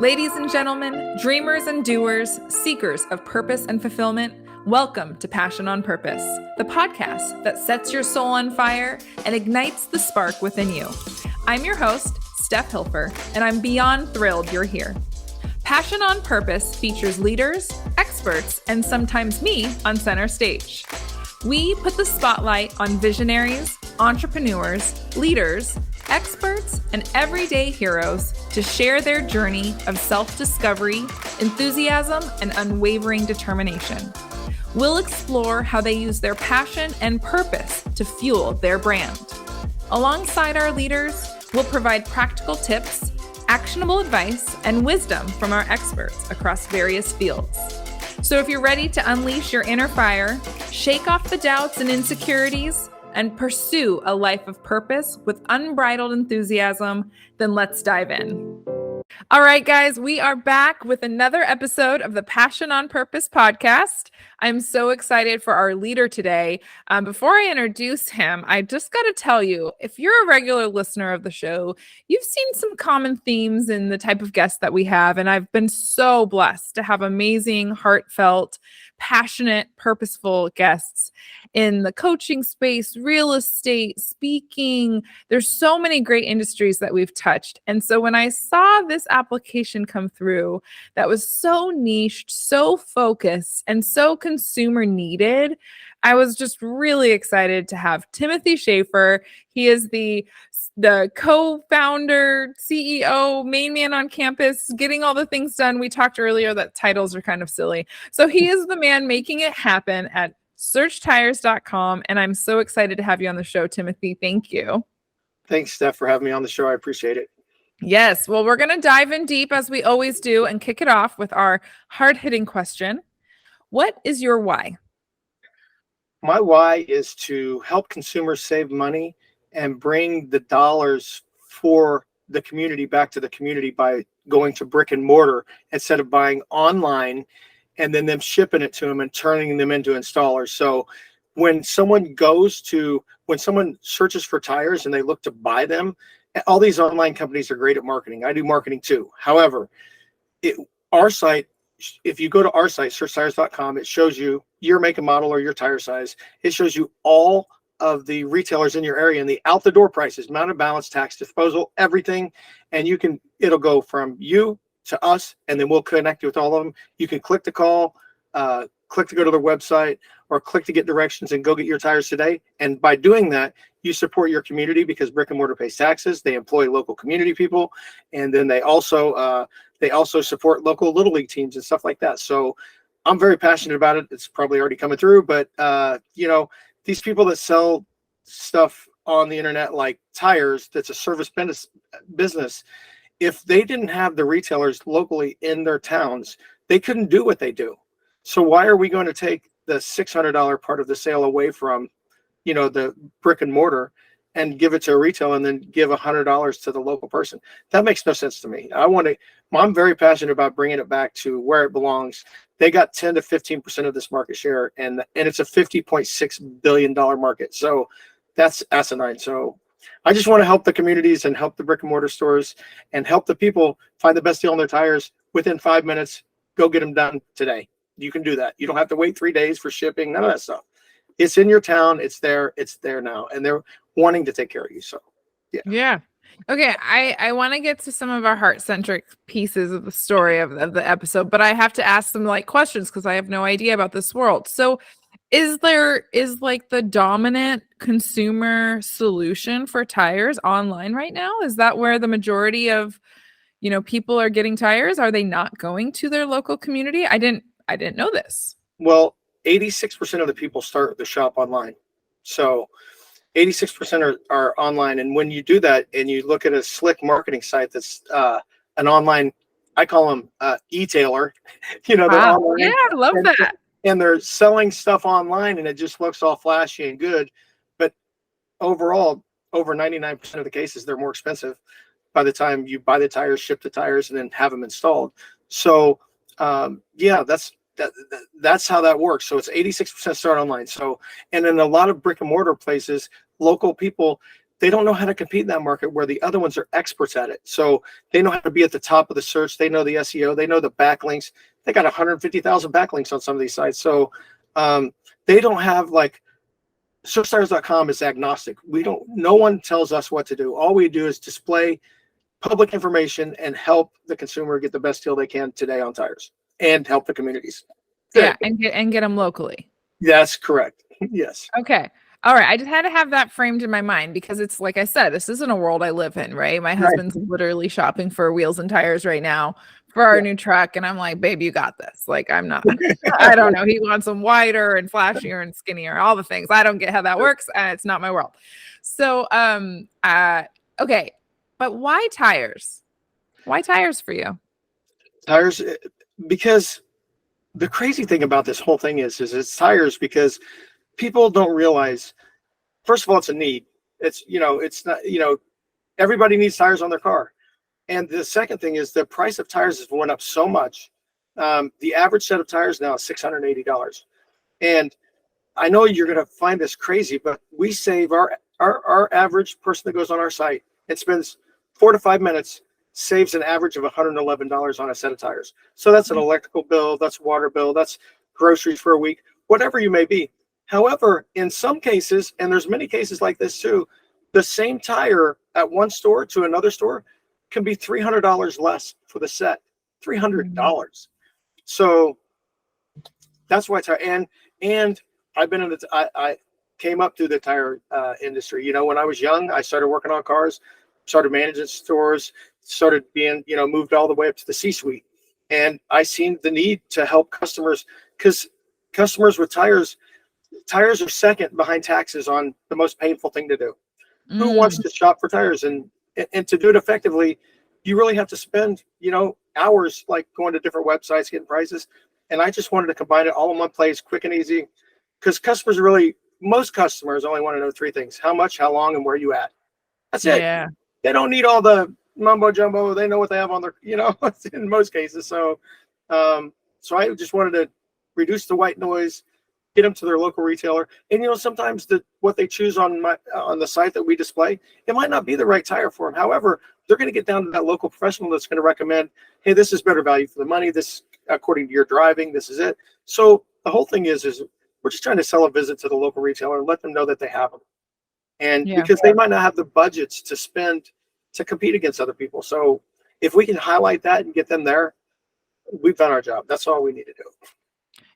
Ladies and gentlemen, dreamers and doers, seekers of purpose and fulfillment, welcome to Passion on Purpose, the podcast that sets your soul on fire and ignites the spark within you. I'm your host, Steph Hilfer, and I'm beyond thrilled you're here. Passion on Purpose features leaders, experts, and sometimes me on center stage. We put the spotlight on visionaries, entrepreneurs, leaders, experts, and everyday heroes to share their journey of self-discovery, enthusiasm, and unwavering determination. We'll explore how they use their passion and purpose to fuel their brand. Alongside our leaders, we'll provide practical tips, actionable advice, and wisdom from our experts across various fields. So if you're ready to unleash your inner fire, shake off the doubts and insecurities, and pursue a life of purpose with unbridled enthusiasm, then let's dive in. All right, guys, we are back with another episode of the Passion on Purpose podcast. I'm so excited for our leader today. Before I introduce him, I just got to tell you, if you're a regular listener of the show, you've seen some common themes in the type of guests that we have, and I've been so blessed to have amazing, heartfelt, passionate, purposeful guests in the coaching space, real estate, speaking. There's so many great industries that we've touched. And so when I saw this application come through that was so niched, so focused, and so consumer needed, I was just really excited to have Timothy Shaffer. He is the co-founder, CEO, main man on campus, getting all the things done. We talked earlier that titles are kind of silly. So he is the man making it happen at searchtires.com. And I'm so excited to have you on the show, Timothy. Thank you. Thanks, Steph, for having me on the show. I appreciate it. Yes. Well, we're going to dive in deep as we always do and kick it off with our hard-hitting question. What is your why? My why is to help consumers save money and bring the dollars for the community back to the community by going to brick and mortar instead of buying online and then them shipping it to them and turning them into installers. So when someone searches for tires and they look to buy them, all these online companies are great at marketing. I do marketing too. However, our site, if you go to our site, searchtires.com, it shows you your make and model or your tire size. It shows you all of the retailers in your area and the out the door prices, mounted balance, tax disposal, everything. And it'll go from you to us, and then we'll connect you with all of them. You can click to call, click to go to their website, or click to get directions and go get your tires today. And by doing that, you support your community because brick and mortar pays taxes. They employ local community people, and then they also support local little league teams and stuff like that. So I'm very passionate about it. It's probably already coming through, but these people that sell stuff on the internet like tires, that's a service business. If they didn't have the retailers locally in their towns, they couldn't do what they do. So why are we going to take the $600 part of the sale away from, the brick and mortar and give it to a retail and then give $100 to the local person? That makes no sense to me. I'm very passionate about bringing it back to where it belongs. They got 10 to 15% of this market share, and it's a $50.6 billion market. So that's asinine. So I just want to help the communities and help the brick and mortar stores and help the people find the best deal on their tires within 5 minutes. Go get them done today. You can do that. You don't have to wait 3 days for shipping, none of that stuff. It's in your town. It's there now. And they're wanting to take care of you. So, yeah. Yeah. Okay. I want to get to some of our heart-centric pieces of the story of the episode, but I have to ask some questions because I have no idea about this world. So is the dominant consumer solution for tires online right now? Is that where the majority of, people are getting tires? Are they not going to their local community? I didn't know this. Well, 86% of the people start the shop online. So 86% are online. And when you do that and you look at a slick marketing site that's an online, I call them e-tailer, they're online. Yeah, I love that. And they're selling stuff online and it just looks all flashy and good. But overall, over 99% of the cases, they're more expensive by the time you buy the tires, ship the tires, and then have them installed. So that's how that works. So it's 86% start online. So, and in a lot of brick and mortar places, local people, they don't know how to compete in that market where the other ones are experts at it. So they know how to be at the top of the search. They know the SEO. They know the backlinks. They got 150,000 backlinks on some of these sites. So they don't have like searchtires.com is agnostic. No one tells us what to do. All we do is display public information and help the consumer get the best deal they can today on tires and help the communities. Yeah, and get them locally. That's correct. Yes. Okay. All right. I just had to have that framed in my mind because it's like I said, this isn't a world I live in, right? My husband's literally shopping for wheels and tires right now for our new truck. And I'm like, babe, you got this. Like, I'm not, I don't know. He wants them wider and flashier and skinnier, all the things. I don't get how that works. It's not my world. So, okay. But why tires? Why tires for you? Tires, because the crazy thing about this whole thing is it's tires because people don't realize, first of all, it's a need. It's, it's not, everybody needs tires on their car. And the second thing is the price of tires has went up so much. The average set of tires now is $680. And I know you're going to find this crazy, but we save our average person that goes on our site and spends 4 to 5 minutes saves an average of $111 on a set of tires. So that's an electrical bill, that's water bill, that's groceries for a week, whatever you may be. However, in some cases, and there's many cases like this too, the same tire at one store to another store can be $300 less for the set. $300. So that's why tire. And I've been in the I came up through the tire industry. When I was young, I started working on cars, started managing stores, started being moved all the way up to the C-suite, and I seen the need to help customers because customers with tires are second behind taxes on the most painful thing to do. Who wants to shop for tires? And to do it effectively, you really have to spend, hours like going to different websites, getting prices. And I just wanted to combine it all in one place, quick and easy, because most customers only want to know 3 things: how much, how long, and where you at. That's it. Yeah. They don't need all the mumbo jumbo. They know what they have on their, in most cases. So, so I just wanted to reduce the white noise, get them to their local retailer. And sometimes what they choose on the site that we display, it might not be the right tire for them. However, they're going to get down to that local professional that's going to recommend, hey, this is better value for the money. This, according to your driving, this is it. So the whole thing is we're just trying to sell a visit to the local retailer and let them know that they have them. And because they might not have the budgets to spend to compete against other people. So if we can highlight that and get them there, we've done our job. That's all we need to do.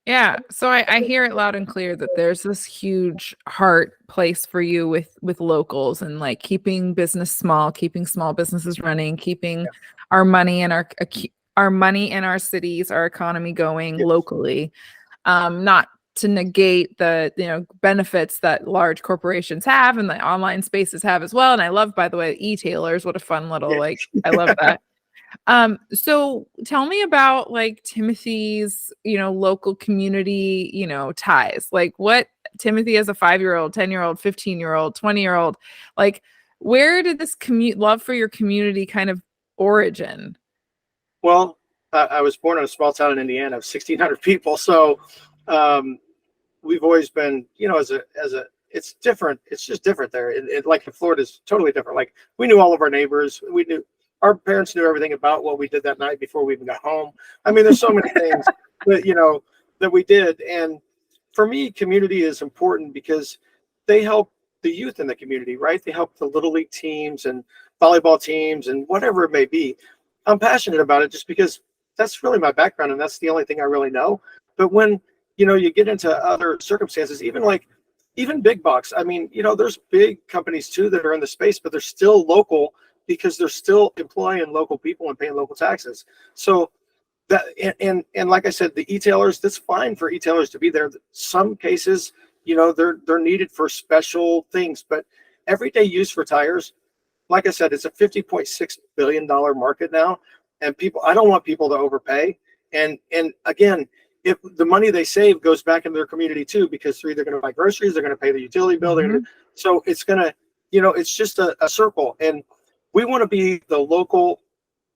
Yeah. So I hear it loud and clear that there's this huge heart place for you with locals and like keeping business small, keeping small businesses running, keeping our money in our money in our cities, our economy going locally. Not to negate the benefits that large corporations have and the online spaces have as well. And I love, by the way, e-tailers. What a fun little I love that. So tell me about like Timothy's, local community, ties. Like what Timothy as a 5-year-old, 10-year-old, 15-year-old, 20-year-old, like where did this love for your community kind of origin? Well, I was born in a small town in Indiana of 1,600 people. So, we've always been, it's different. It's just different there. Like in Florida is totally different. Like we knew all of our neighbors. Our parents knew everything about what we did that night before we even got home. I mean, there's so many things that we did. And for me, community is important because they help the youth in the community, right? They help the little league teams and volleyball teams and whatever it may be. I'm passionate about it just because that's really my background and that's the only thing I really know. But when you get into other circumstances, even big box. I mean, there's big companies too that are in the space, but they're still local because they're still employing local people and paying local taxes. So that, and like I said, the e-tailers, that's fine for e-tailers to be there. Some cases, they're needed for special things, but everyday use for tires, like I said, it's a $50.6 billion market now. And I don't want people to overpay. And again, if the money they save goes back into their community too, because they're either going to buy groceries, they're going to pay the utility bill. So it's going to, it's just a circle. And we want to be the local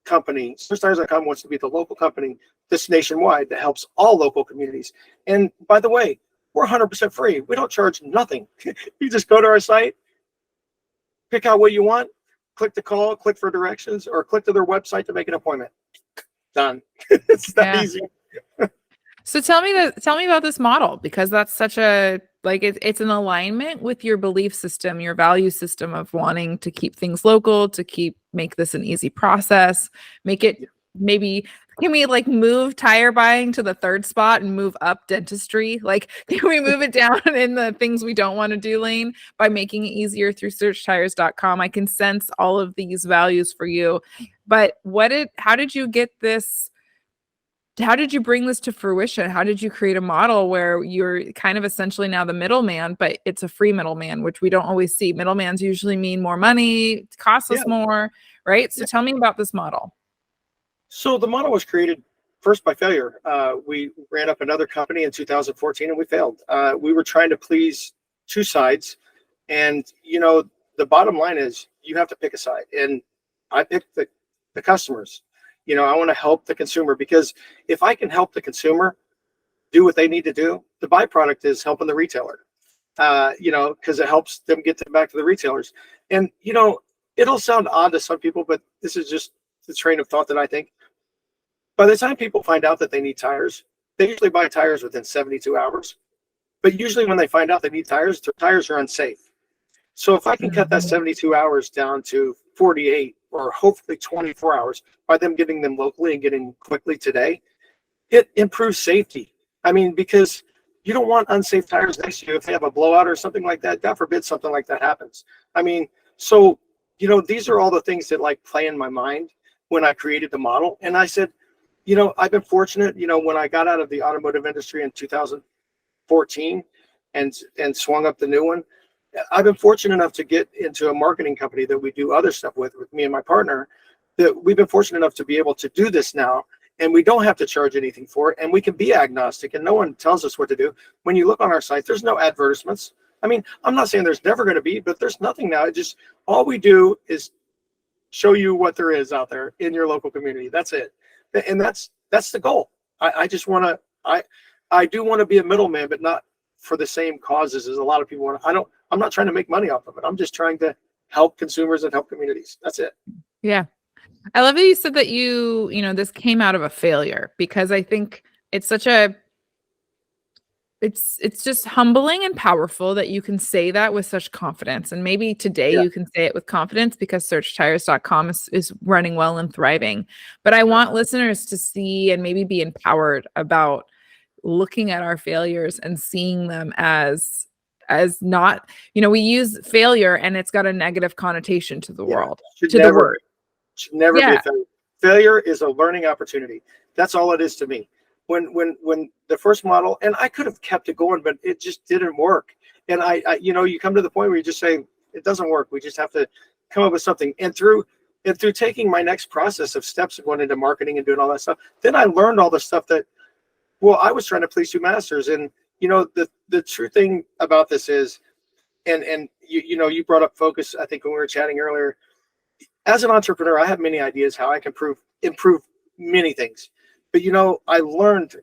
company. SearchTires.com wants to be the local company that's nationwide that helps all local communities. And by the way, we're 100% free. We don't charge nothing. You just go to our site, pick out what you want, click the call, click for directions, or click to their website to make an appointment. Done. It's that easy. So tell me about this model, because that's such a, like, it's an alignment with your belief system, your value system of wanting to keep things local, to make this an easy process, make it maybe, can we like move tire buying to the third spot and move up dentistry? Like, can we move it down in the things we don't want to do lane by making it easier through searchtires.com? I can sense all of these values for you, but how did you get this? How did you bring this to fruition? How did you create a model where you're kind of essentially now the middleman, but it's a free middleman, which we don't always see. Middlemans usually mean more money, costs us more, right? So tell me about this model. So the model was created first by failure. We ran up another company in 2014 and we failed. We were trying to please two sides. And, the bottom line is you have to pick a side. And I picked the customers. I want to help the consumer, because if I can help the consumer do what they need to do, the byproduct is helping the retailer, because it helps them get them back to the retailers. And, it'll sound odd to some people, but this is just the train of thought that I think. By the time people find out that they need tires, they usually buy tires within 72 hours. But usually when they find out they need tires, their tires are unsafe. So if I can cut that 72 hours down to 48 or hopefully 24 hours by them getting them locally and getting quickly today, it improves safety. I mean, because you don't want unsafe tires next to you if they have a blowout or something like that. God forbid something like that happens. I mean, so, these are all the things that like play in my mind when I created the model. And I said, I've been fortunate, when I got out of the automotive industry in 2014 and swung up the new one, I've been fortunate enough to get into a marketing company that we do other stuff with me and my partner, that we've been fortunate enough to be able to do this now. And we don't have to charge anything for it. And we can be agnostic and no one tells us what to do. When you look on our site, there's no advertisements. I mean, I'm not saying there's never going to be, but there's nothing now. It just, all we do is show you what there is out there in your local community. That's it. And that's the goal. I just want to, I do want to be a middleman, but not for the same causes as a lot of people want. I'm not trying to make money off of it. I'm just trying to help consumers and help communities. That's it. Yeah. I love that you said that this came out of a failure, because I think it's such it's just humbling and powerful that you can say that with such confidence. And maybe today you can say it with confidence because searchtires.com is running well and thriving. But I want listeners to see and maybe be empowered about looking at our failures and seeing them as not, we use failure and it's got a negative connotation to the world, to the word. Should never be a failure. Failure is a learning opportunity. That's all it is to me. When the first model, and I could have kept it going, but it just didn't work. And I you come to the point where you just say, it doesn't work. We just have to come up with something. And through taking my next process of steps of going into marketing and doing all that stuff, then I learned all the stuff that, I was trying to please two masters. And, the true thing about this is, and you brought up focus, I think when we were chatting earlier. As an entrepreneur, I have many ideas how I can improve many things. But, I learned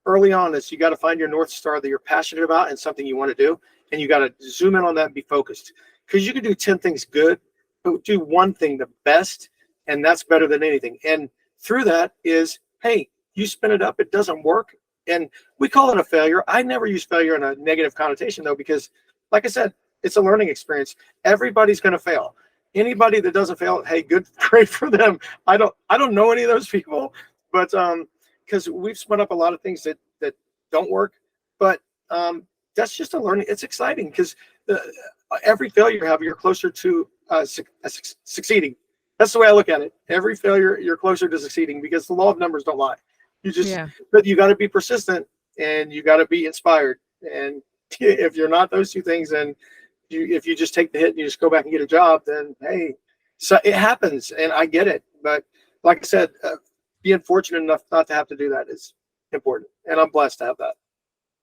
early on is you got to find your North Star that you're passionate about and something you want to do. And you got to zoom in on that and be focused, because you can do 10 things good, but do one thing the best. And that's better than anything. And through that is, hey, you spin it up, it doesn't work. And we call it a failure. I never use failure in a negative connotation though, because like I said, it's a learning experience. Everybody's going to fail. Anybody that doesn't fail, hey, great for them. I don't know any of those people, but because we've spun up a lot of things that don't work, but that's just a learning. It's exciting because every failure you have, you're closer to succeeding. That's the way I look at it. Every failure, you're closer to succeeding, because the law of numbers don't lie. But you got to be persistent and you got to be inspired. And if you're not those two things, then if you just take the hit and you just go back and get a job, then hey, so it happens, and I get it. But like I said, being fortunate enough not to have to do that is important, and I'm blessed to have that.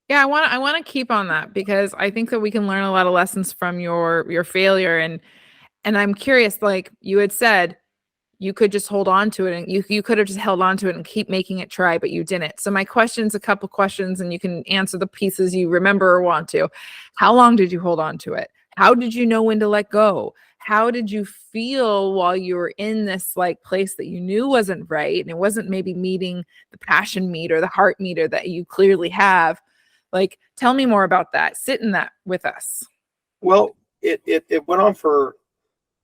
Yeah, I want to keep on that, because I think that we can learn a lot of lessons from your failure, and I'm curious, like you had said, you could just hold on to it, and you could have just held on to it and keep making it try, but you didn't. So my question's a couple questions, and you can answer the pieces you remember or want to. How long did you hold on to it? How did you know when to let go? how did you feel while you were in this like place that you knew wasn't right and it wasn't maybe meeting the passion meter, the heart meter that you clearly have? Like, tell me more about that. Sit in that with us. Well, it went on for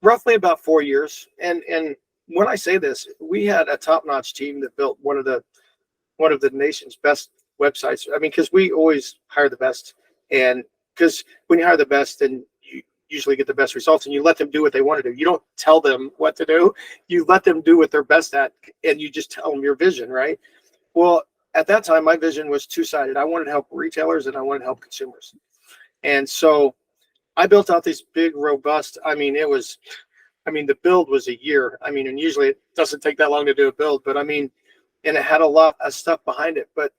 roughly about 4 years. And when I say this, we had a top-notch team that built one of the nation's best websites. I mean, because we always hire the best, and because when you hire the best, then you usually get the best results, and you let them do what they want to do. You don't tell them what to do. You let them do what they're best at, and you just tell them your vision, right? Well, at that time, my vision was two-sided. I wanted to help retailers and I wanted to help consumers. And so I built out these big, robust, the build was a year. I mean, and usually it doesn't take that long to do a build, but I mean, and it had a lot of stuff behind it. But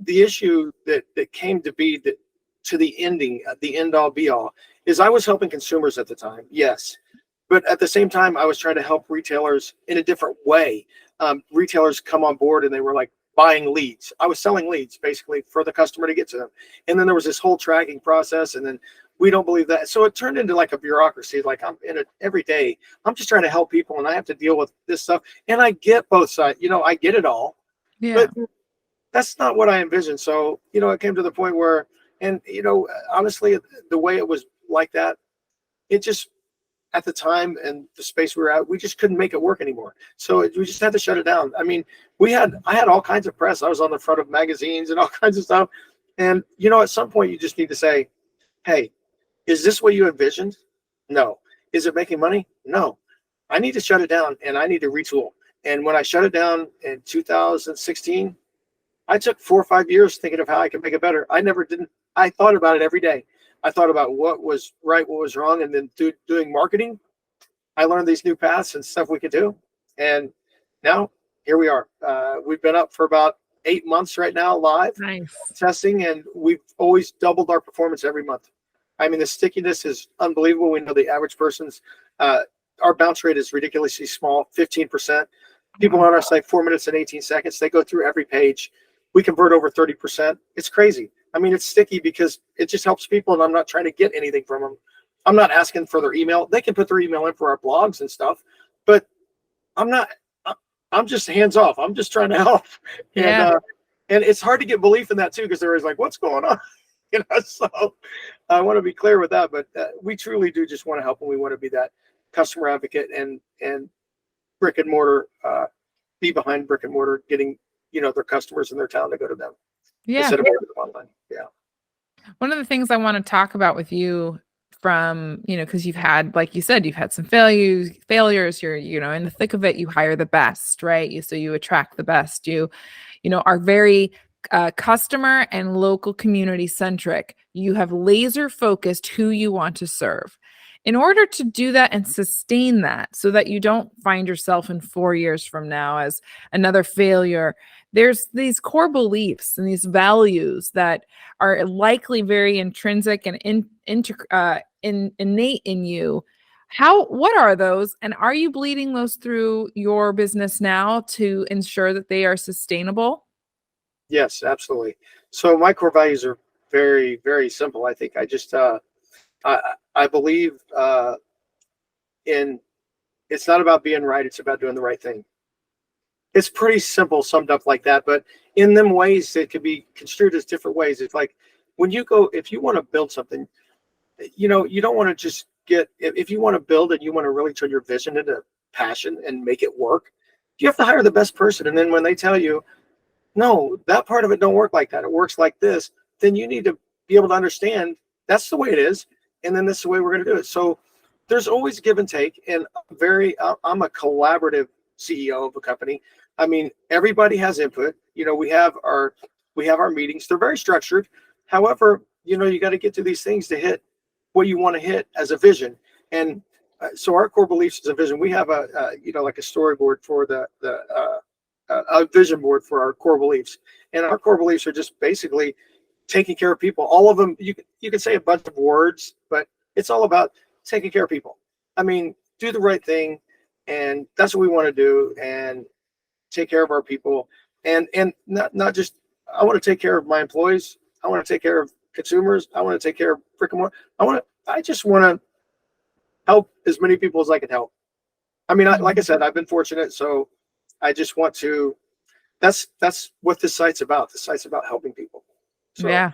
the issue that came to be that to the ending, the end all be all, is I was helping consumers at the time, yes, but at the same time I was trying to help retailers in a different way. Retailers come on board and they were like buying leads. I was selling leads basically for the customer to get to them, and then there was this whole tracking process, and then we don't believe that. So it turned into like a bureaucracy. Like I'm in it every day. I'm just trying to help people and I have to deal with this stuff. And I get both sides, I get it all, Yeah. but that's not what I envisioned. So, it came to the point where, and, honestly, the way it was like that, it just, at the time and the space we were at, we just couldn't make it work anymore. So we just had to shut it down. I mean, I had all kinds of press. I was on the front of magazines and all kinds of stuff. And, at some point you just need to say, hey, is this what you envisioned? No. Is it making money? No. I need to shut it down and I need to retool. And when I shut it down in 2016, I took 4 or 5 years thinking of how I could make it better. I thought about it every day. I thought about what was right, what was wrong. And then doing marketing, I learned these new paths and stuff we could do. And now here we are. We've been up for about 8 months right now, live Nice. testing, and we've always doubled our performance every month. I mean, the stickiness is unbelievable. We know the average person's, our bounce rate is ridiculously small, 15%. People on our site, 4 minutes and 18 seconds. They go through every page. We convert over 30%. It's crazy. I mean, it's sticky because it just helps people, and I'm not trying to get anything from them. I'm not asking for their email. They can put their email in for our blogs and stuff, but I'm just hands off. I'm just trying to help. Yeah. And it's hard to get belief in that too, because they're always like, what's going on? So I want to be clear with that, but we truly do just want to help, and we want to be that customer advocate and brick and mortar, be behind brick and mortar, getting, their customers in their town to go to them instead of going to them online. Yeah. One of the things I want to talk about with you from, because you've had, like you said, you've had some failures, you're, in the thick of it, you hire the best, right? So you attract the best, you are very customer and local community centric. You have laser focused who you want to serve. In order to do that and sustain that so that you don't find yourself in 4 years from now as another failure, there's these core beliefs and these values that are likely very intrinsic and innate in you. What are those, and are you bleeding those through your business now to ensure that they are sustainable? Yes, absolutely. So my core values are very, very simple. I think I believe in, it's not about being right, it's about doing the right thing. It's pretty simple, summed up like that, but in them ways it could be construed as different ways. It's like if you want to build something, you don't want to just if you want to build and you want to really turn your vision into passion and make it work, you have to hire the best person. And then when they tell you, no, that part of it don't work like that, it works like this, then you need to be able to understand that's the way it is, and then this is the way we're going to do it. So there's always give and take, and I'm a collaborative CEO of a company. I mean, everybody has input. We have our meetings. They're very structured. However, you got to get to these things to hit what you want to hit as a vision. And so our core beliefs is a vision. We have like a storyboard for a vision board for our core beliefs. And our core beliefs are just basically taking care of people. All of them, you can say a bunch of words, but it's all about taking care of people. I mean, do the right thing, and that's what we want to do, and take care of our people, and not just, I want to take care of my employees. I want to take care of consumers. I want to take care of brick and mortar. I just want to help as many people as I can help. I mean, like I said, I've been fortunate, so I just want to. That's what this site's about. The site's about helping people. So Yeah.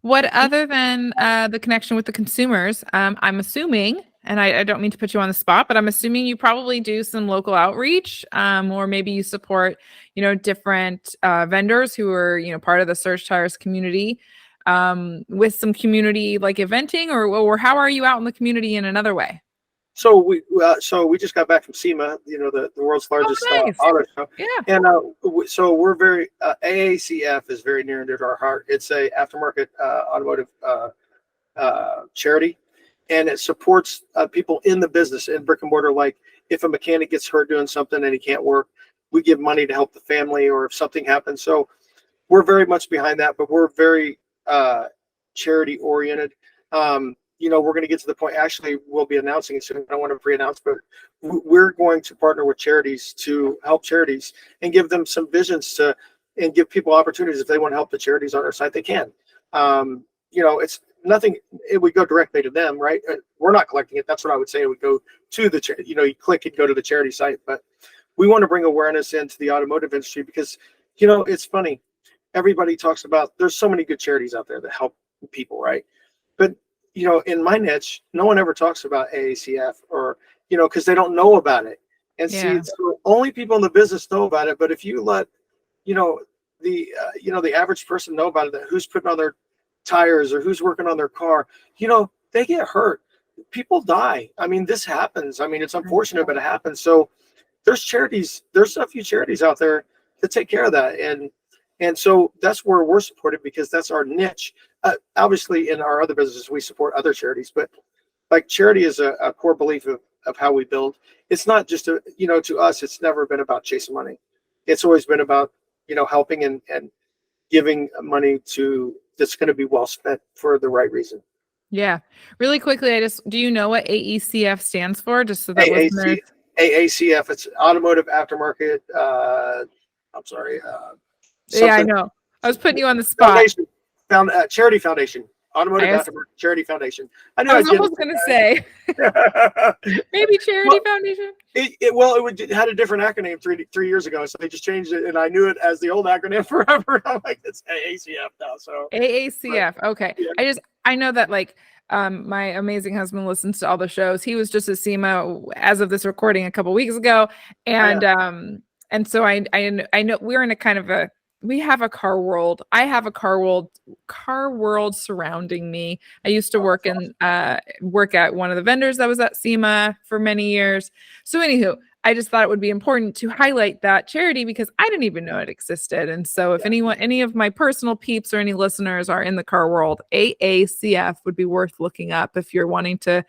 What other than the connection with the consumers, I'm assuming, and I don't mean to put you on the spot, but I'm assuming you probably do some local outreach, or maybe you support, different vendors who are, part of the Search Tires community, with some community like eventing, or how are you out in the community in another way? so we just got back from SEMA, the world's largest Oh, nice. auto show, Yeah. and so we're very AACF is very near and dear to our heart. It's a aftermarket automotive charity, and it supports people in the business in brick and mortar. Like if a mechanic gets hurt doing something and he can't work, we give money to help the family, or if something happens. So we're very much behind that, but we're very charity oriented. We're going to get to the point. Actually, we'll be announcing it soon. I don't want to pre-announce, but we're going to partner with charities to help charities and give them some visions and give people opportunities. If they want to help the charities on our site, they can. It's nothing. It would go directly to them, right? We're not collecting it. That's what I would say. It would go to the charity. You click and go to the charity site. But we want to bring awareness into the automotive industry because, it's funny. Everybody talks about. There's so many good charities out there that help people, right? But in my niche, no one ever talks about AACF or, because they don't know about it. And see, so only people in the business know about it. But if you let, the average person know about it, who's putting on their tires or who's working on their car, they get hurt. People die. I mean, this happens. I mean, it's unfortunate, but it happens. So there's a few charities out there that take care of that. And so that's where we're supported because that's our niche. Obviously, in our other businesses, we support other charities, but like charity is a core belief of how we build. It's not just to us, it's never been about chasing money. It's always been about, helping and giving money that's going to be well spent for the right reason. Yeah. Really quickly, do you know what AECF stands for? Just so that listeners. AACF, it's Automotive Aftermarket. I'm sorry. Yeah, I know. I was putting you on the spot. Charity Foundation. Automotive Aftermarket Charity Foundation. I was almost going to say maybe Charity Foundation. It had a different acronym 3 years ago, so they just changed it, and I knew it as the old acronym forever. I'm like, it's AACF now. So AACF. Okay. Yeah. I know that my amazing husband listens to all the shows. He was just at SEMA as of this recording a couple weeks ago, and and so I know we're in a kind of we have a car world. I have a car world surrounding me. I used to work at one of the vendors that was at SEMA for many years. So anywho, I just thought it would be important to highlight that charity because I didn't even know it existed. And so if any of my personal peeps or any listeners are in the car world, AACF would be worth looking up if you're wanting to,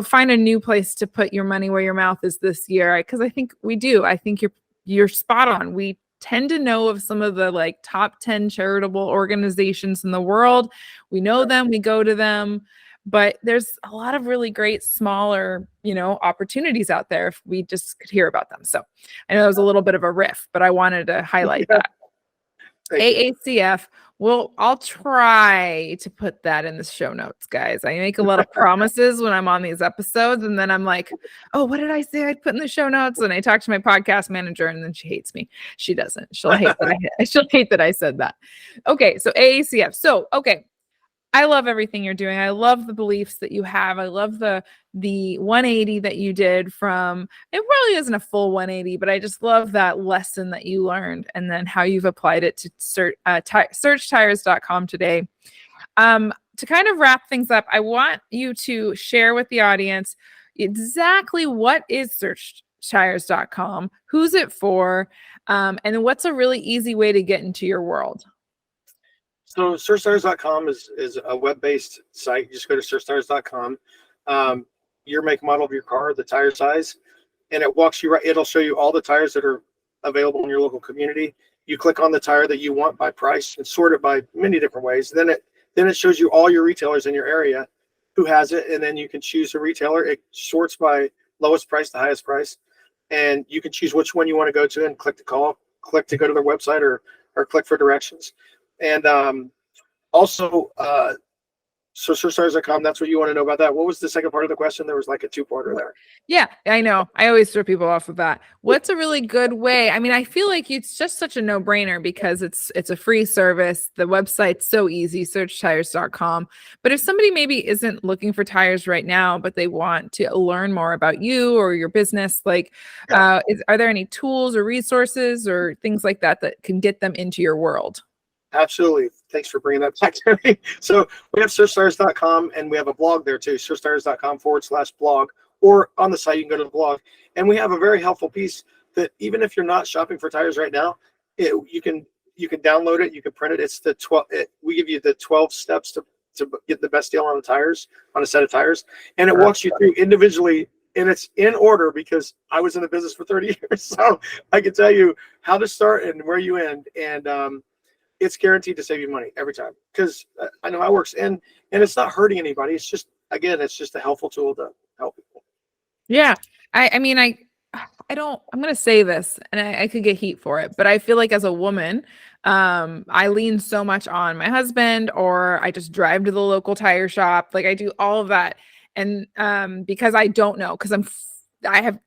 find a new place to put your money where your mouth is this year. Because I think we do. I think you're spot on. We tend to know of some of the top 10 charitable organizations in the world. We know them, we go to them, but there's a lot of really great smaller, opportunities out there if we just could hear about them. So I know it was a little bit of a riff, but I wanted to highlight that. AACF. Well, I'll try to put that in the show notes, guys. I make a lot of promises when I'm on these episodes, and then I'm like, oh, what did I say I'd put in the show notes? And I talk to my podcast manager, and then she hates me. She doesn't. She'll hate that I said that. Okay, so AACF. So, okay. I love everything you're doing. I love the beliefs that you have. I love the 180 that you did from, it really isn't a full 180, but I just love that lesson that you learned and then how you've applied it to searchtires.com today. To kind of wrap things up, I want you to share with the audience exactly what is searchtires.com, who's it for, and what's a really easy way to get into your world. So searchtires.com is a web-based site. You just go to searchtires.com, your make, model of your car, the tire size, and it walks you right. It'll show you all the tires that are available in your local community. You click on the tire that you want by price and sort it by many different ways. Then it shows you all your retailers in your area who has it, and then you can choose a retailer. It sorts by lowest price to highest price, and you can choose which one you want to go to and click to call, click to go to their website, or click for directions. And also So surstars.com, that's what you want to know about that. What was the second part of the question? There was like a two-parter there. Yeah, I know. I always throw people off with that. What's a really good way? I mean, I feel like it's just such a no-brainer because it's a free service. The website's so easy, searchtires.com. But if somebody maybe isn't looking for tires right now, but they want to learn more about you or your business, like Yeah, are there any tools or resources or things like that that can get them into your world? absolutely. Thanks for bringing that back to me. So we have surstars.com and we have a blog there too, surstars.com/blog, or on the site, you can go to the blog. And we have a very helpful piece that even if you're not shopping for tires right now, you can download it, you can print it. It's the 12, we give you the 12 steps to get the best deal on the tires, on a set of tires. And it walks you through individually, and it's in order because I was in the business for 30 years. So I can tell you how to start and where you end. And it's guaranteed to save you money every time because I know how it works. And it's not hurting anybody. It's just, again, it's just a helpful tool to help people. Yeah. I mean, I'm going to say this and I could get heat for it, but I feel like as a woman, I lean so much on my husband, or I just drive to the local tire shop. Like I do all of that. And, because I don't know, because I have,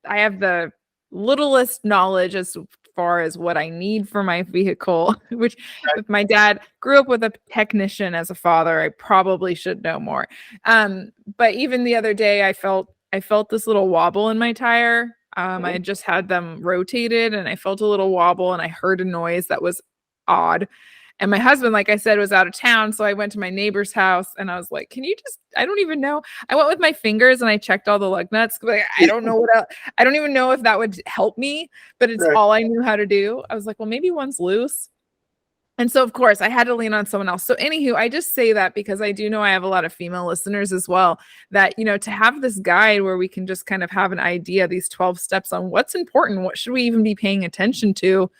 I have the littlest knowledge as far as what I need for my vehicle, which Right. if my dad grew up with a technician as a father, I probably should know more. But even the other day I felt this little wobble in my tire. I had just had them rotated and I felt a little wobble and I heard a noise that was odd. And my husband, like I said, was out of town. So I went to my neighbor's house and I was like, can you just, I don't even know. I went with my fingers and I checked all the lug nuts. Like, I don't know what else. I don't even know if that would help me, but it's Right. all I knew how to do. I was like, well, maybe one's loose. And so, of course, I had to lean on someone else. So, anywho, I just say that because I do know I have a lot of female listeners as well, that, to have this guide where we can just kind of have an idea, these 12 steps on what's important, what should we even be paying attention to.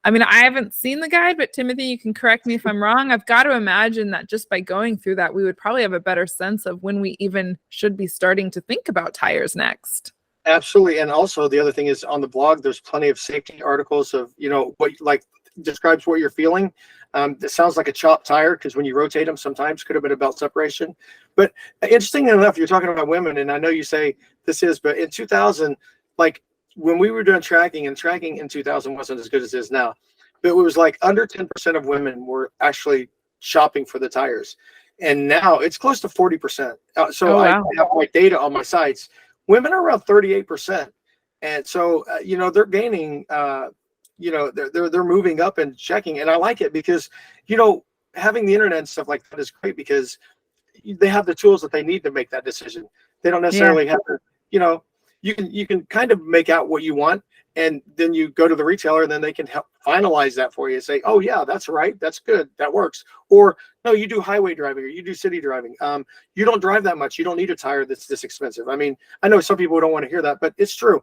I mean, I haven't seen the guide, but Timothy, you can correct me if I'm wrong. I've got to imagine that just by going through that, we would probably have a better sense of when we even should be starting to think about tires next. Absolutely. And also the other thing is on the blog, there's plenty of safety articles of, what like describes what you're feeling. It sounds like a chopped tire because when you rotate them, sometimes could have been a belt separation. But interestingly enough, you're talking about women, and I know you say this is, but in 2000, like when we were doing tracking, and tracking in 2000 wasn't as good as it is now, but it was like under 10% of women were actually shopping for the tires. And now it's close to 40%. So Oh, I wow. have my data on my sites. Women are around 38%. And so, they're gaining, they're moving up and checking. And I like it because, having the internet and stuff like that is great because they have the tools that they need to make that decision. They don't Yeah. necessarily have to, you can kind of make out what you want, and then you go to the retailer and then they can help finalize that for you and say, oh yeah, that's right, that's good, that works. Or no, you do highway driving or you do city driving. You don't drive that much, you don't need a tire that's this expensive. I mean, I know some people don't want to hear that, but it's true.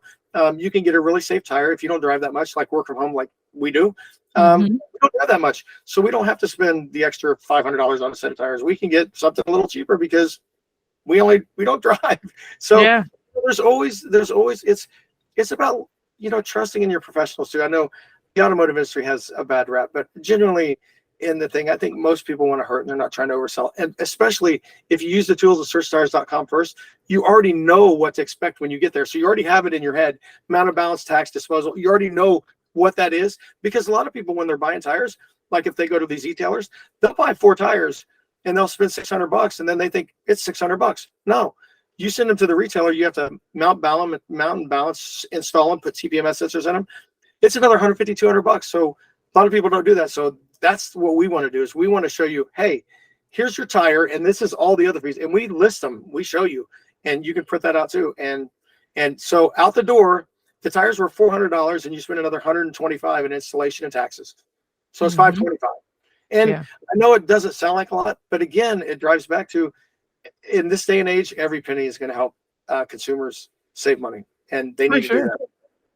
You can get a really safe tire if you don't drive that much, like work from home like we do. Mhm. We don't drive that much, so we don't have to spend the extra $500 on a set of tires. We can get something a little cheaper because we don't drive. So Yeah. there's always it's about trusting in your professionals too. I know the automotive industry has a bad rap, but genuinely in the thing, I think most people want to hurt and they're not trying to oversell. And especially if you use the tools of searchtires.com first, you already know what to expect when you get there. So you already have it in your head, amount of balance, tax, disposal. You already know what that is, because a lot of people, when they're buying tires, like if they go to these e-tailers, they'll buy 4 tires and they'll spend $600 and then they think it's $600. No, you send them to the retailer, you have to mount and balance, install them, put TPMS sensors in them. It's another 150, $200. So a lot of people don't do that. So that's what we want to do, is we want to show you, hey, here's your tire and this is all the other fees, and we list them, we show you, and you can print that out too. And so out the door, the tires were $400 and you spend another 125 in installation and taxes. So it's Mhm. 525. And Yeah. I know it doesn't sound like a lot, but again, it drives back to, in this day and age, every penny is going to help consumers save money, and they For need to do sure. that.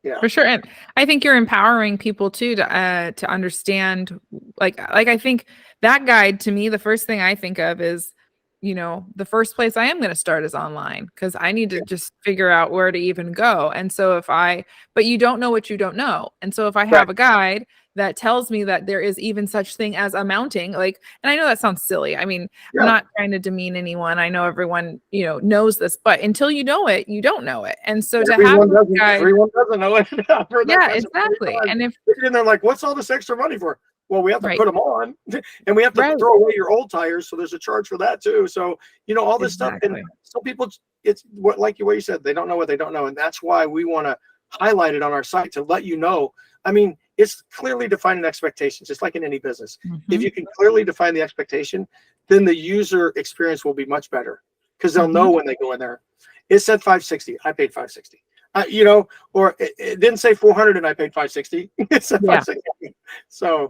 Yeah. For sure. And I think you're empowering people too to understand, like I think that guide, to me, the first thing I think of is the first place I am going to start is online because I need to just figure out where to even go. And so but you don't know what you don't know. And so if I have a guide that tells me that there is even such thing as a mounting, and I know that sounds silly. I mean, I'm not trying to demean anyone. I know everyone, knows this, but until you know it, you don't know it. And so everyone doesn't know it. Exactly. And if they're like, what's all this extra money for? Well, we have to put them on, and we have to throw away your old tires, so there's a charge for that too. So all this stuff, and some people, it's what you said, they don't know what they don't know, and that's why we want to highlight it on our site to let you know. I mean, it's clearly defining expectations, just like in any business. If you can clearly define the expectation, then the user experience will be much better because they'll know when they go in there. It said 560, I paid 560. Or it didn't say 400 and I paid 560. It said 560. So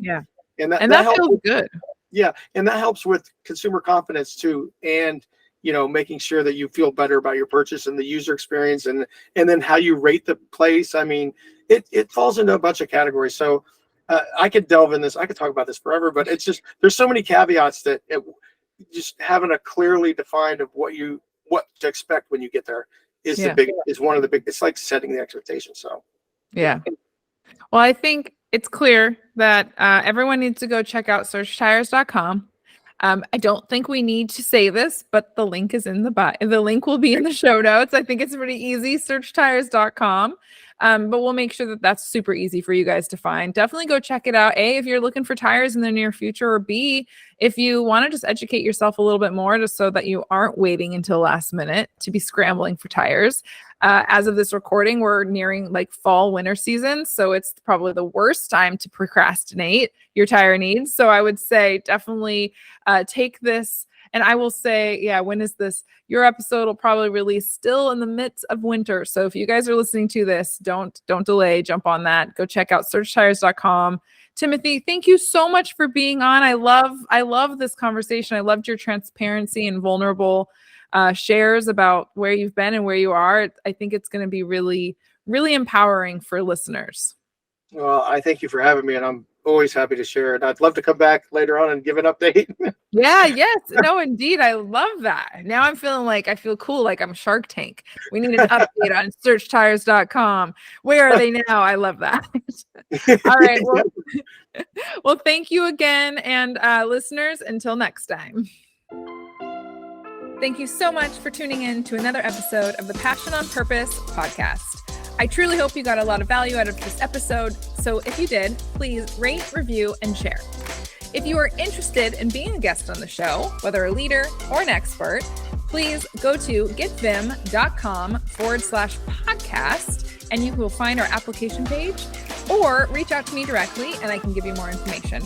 and that feels good. Yeah, and that helps with consumer confidence too, and making sure that you feel better about your purchase and the user experience, and then how you rate the place. I mean, it falls into a bunch of categories. So I could delve in this. I could talk about this forever, but it's just there's so many caveats that just having a clearly defined of what to expect when you get there is one of the big. It's like setting the expectation. So well, I think it's clear that everyone needs to go check out searchtires.com. I don't think we need to say this, but the link is in the bio. The link will be in the show notes. I think it's pretty easy, searchtires.com. But we'll make sure that that's super easy for you guys to find. Definitely go check it out. A, if you're looking for tires in the near future, or B, if you want to just educate yourself a little bit more just so that you aren't waiting until last minute to be scrambling for tires. As of this recording, we're nearing fall winter season. So it's probably the worst time to procrastinate your tire needs. So I would say definitely take this. And I will say, when is this? Your episode will probably release still in the midst of winter. So if you guys are listening to this, don't delay, jump on that. Go check out searchtires.com. Timothy, thank you so much for being on. I love this conversation. I loved your transparency and vulnerable shares about where you've been and where you are. I think it's going to be really, really empowering for listeners. Well, I thank you for having me, and I'm always happy to share it. I'd love to come back later on and give an update. No, indeed. I love that. Now I'm feeling I feel cool, like I'm Shark Tank. We need an update on searchtires.com. Where are they now? I love that. All right. Well, thank you again. And listeners, until next time. Thank you so much for tuning in to another episode of the Passion on Purpose podcast. I truly hope you got a lot of value out of this episode. So if you did, please rate, review, and share. If you are interested in being a guest on the show, whether a leader or an expert, please go to getvim.com/podcast and you will find our application page, or reach out to me directly and I can give you more information.